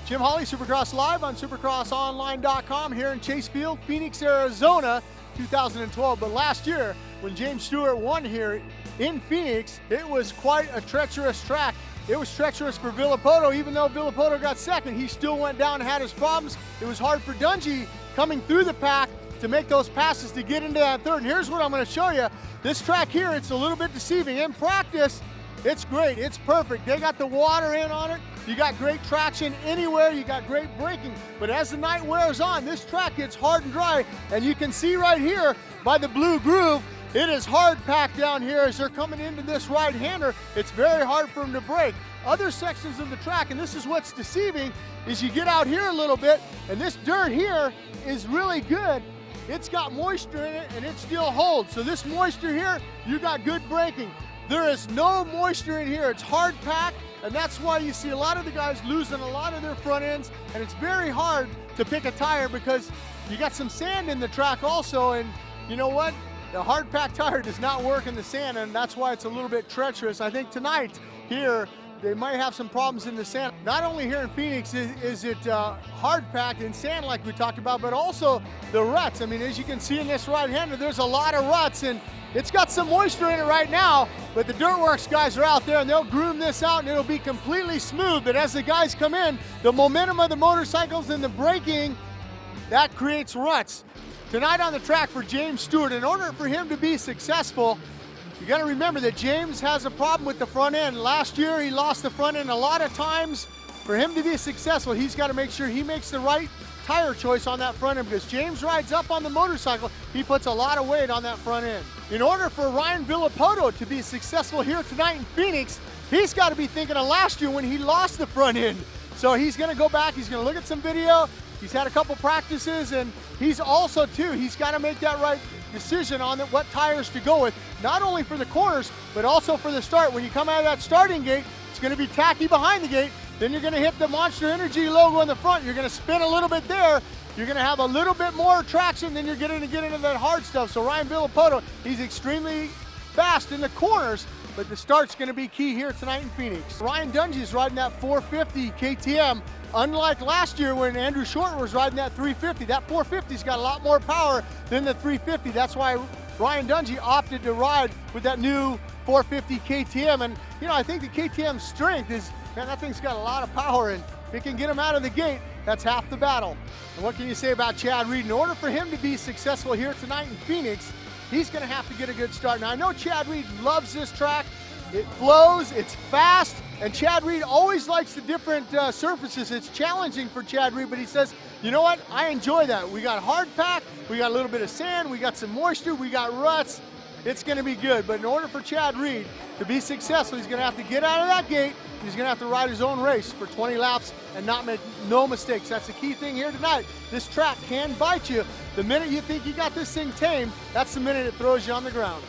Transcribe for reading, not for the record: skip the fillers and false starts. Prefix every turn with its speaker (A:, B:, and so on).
A: Jim Holley, Supercross Live on supercrossonline.com here in Chase Field, Phoenix, Arizona, 2012. But last year, when James Stewart won here in Phoenix, it was quite a treacherous track. It was treacherous for Villapoto. Even though Villapoto got second, he still went down and had his problems. It was hard for Dungey coming through the pack to make those passes to get into that third. And here's what I'm going to show you. This track here, it's a little bit deceiving. In practice, it's great, it's perfect. They got the water in on it. You got great traction anywhere, you got great braking. But as the night wears on, this track gets hard and dry. And you can see right here by the blue groove, it is hard packed down here as they're coming into this right-hander. It's very hard for them to brake. Other sections of the track, and this is what's deceiving, is you get out here a little bit, and this dirt here is really good. It's got moisture in it, and it still holds. So this moisture here, you got good braking. There is no moisture in here. It's hard packed, and that's why you see a lot of the guys losing a lot of their front ends, and it's very hard to pick a tire because you got some sand in the track also, and you know what? The hard packed tire does not work in the sand, and that's why it's a little bit treacherous. I think tonight here, they might have some problems in the sand. Not only here in Phoenix is it hard packed in sand like we talked about, but also the ruts. I mean, as you can see in this right-hander, there's a lot of ruts, and it's got some moisture in it right now, but the Dirtworks guys are out there and they'll groom this out and it'll be completely smooth. But as the guys come in, the momentum of the motorcycles and the braking, that creates ruts. Tonight on the track for James Stewart, in order for him to be successful, you got to remember that James has a problem with the front end. Last year, he lost the front end a lot of times. For him to be successful, he's got to make sure he makes the right tire choice on that front end because James rides up on the motorcycle. He puts a lot of weight on that front end. In order for Ryan Villapoto to be successful here tonight in Phoenix, he's got to be thinking of last year when he lost the front end. So he's going to go back, he's going to look at some video. He's had a couple practices, and he's also, too, he's got to make that right decision on what tires to go with, not only for the corners, but also for the start. When you come out of that starting gate, it's going to be tacky behind the gate. Then you're going to hit the Monster Energy logo in the front. You're going to spin a little bit there. You're going to have a little bit more traction, then you're going to get into that hard stuff. So Ryan Villapoto, he's extremely fast in the corners, but the start's going to be key here tonight in Phoenix. Ryan Dungey's riding that 450 KTM. Unlike last year when Andrew Short was riding that 350, that 450's got a lot more power than the 350. That's why Ryan Dungey opted to ride with that new 450 KTM. And, you know, I think the KTM's strength is, man, that thing's got a lot of power, and if it can get him out of the gate, that's half the battle. And what can you say about Chad Reed? In order for him to be successful here tonight in Phoenix, he's going to have to get a good start. Now, I know Chad Reed loves this track. It flows, it's fast, and Chad Reed always likes the different surfaces. It's challenging for Chad Reed, but he says, you know what, I enjoy that. We got hard pack, we got a little bit of sand, we got some moisture, we got ruts. It's going to be good, but in order for Chad Reed to be successful, he's going to have to get out of that gate. He's going to have to ride his own race for 20 laps and not make no mistakes. That's the key thing here tonight. This track can bite you. The minute you think you got this thing tamed, that's the minute it throws you on the ground.